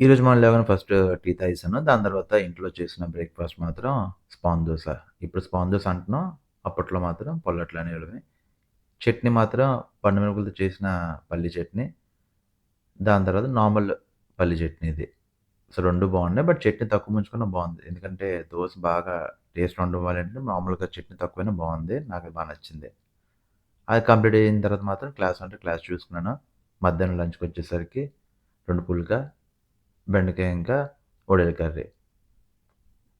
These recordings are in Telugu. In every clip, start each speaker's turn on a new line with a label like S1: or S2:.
S1: ఈరోజు మార్నింగ్ లేవగానే ఫస్ట్ టీ తాగేసాను. దాని తర్వాత ఇంట్లో చేసిన బ్రేక్‌ఫాస్ట్ మాత్రం స్పాన్ దోస. ఇప్పుడు స్పాన్ దోస అంటున్నాం. అప్పట్లో మాత్రం పొల్లట్లు అనేవాళ్ళమి. చట్నీ మాత్రం పండు మిరపలతో చేసిన పల్లి చట్నీ. దాని తర్వాత నార్మల్ పల్లి చట్నీ ఇది. సో, 2 బాగున్నాయి. బట్ చట్నీ తక్కువ ముంచుకున్న బావుంది. ఎందుకంటే దోస బాగా టేస్ట్ ఉండవాలంటే మామూలుగా చట్నీ తక్కువైనా బావుంది. నాకది బా నచ్చింది. అది కంప్లీట్ అయిన తర్వాత మాత్రం క్లాస్ ఉంటే క్లాస్ చూసుకున్నాను. మధ్యాహ్నం లంచ్‌కొచ్చేసరికి 2 పుల్కా, బెండకాయ ఇంకా వడియాల కర్రీ.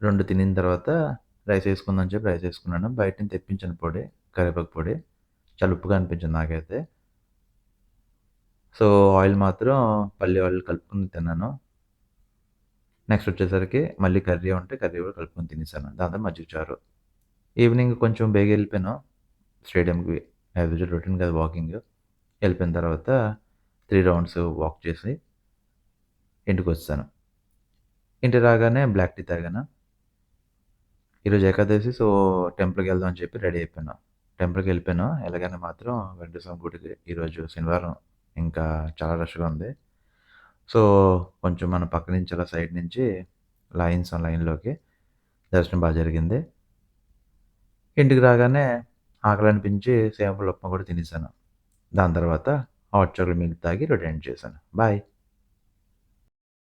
S1: 2 తినిన తర్వాత రైస్ ఏసుకుందాం అని చెప్పి రైస్ ఏసుకున్నాను. బయట నుంచి తెప్పించాను పొడి, కరివేపాకు పొడి. చాలా ఉప్పుగా అనిపించింది నాకైతే. సో, ఆయిల్ మాత్రం పల్లి ఆయిల్ కలుపుకొని తిన్నాను. నెక్స్ట్ వచ్చేసరికి మళ్ళీ కర్రీ ఉంటే కర్రీ కూడా కలుపుకొని తినేసాను. దాని తర్వాత మజ్జిగ చారు. ఈవినింగ్ కొంచెం బేగా ఎళ్ళిపోయాను స్టేడియంకి. యాజ్ యూజువల్ రొటీన్ కదా వాకింగ్. ఎళ్ళిపోయిన తర్వాత 3 రౌండ్స్ వాక్ చేసి ఇంటికొచ్చేసాను. ఇంటికి రాగానే బ్లాక్ టీ తాగాను. ఈరోజు ఏకాదశి సో, టెంపుల్‌కెళ్దాం అని చెప్పి రెడీ అయిపోయాను. టెంపుల్‌కెళ్ళిపోయాను. ఎళ్ళగానే మాత్రం వెంకటేశ్వర స్వామి గుడికి ఈరోజు శనివారం ఇంకా చాలా రష్‌గా ఉంది. సో, కొంచెం మన పక్క నుంచి అలా సైడ్ నుంచి లాగించాం లైన్‌లోకి. దర్శనం బా జరిగింది. ఇంటికి రాగానే ఆకలనిపించి సేమియా పాలు ఉప్మా కూడా తినేసాను. దాని తర్వాత హాట్ చాక్లేట్ మిల్క్ తాగి రొటీన్ ఎండ్ చేశాను. బాయ్.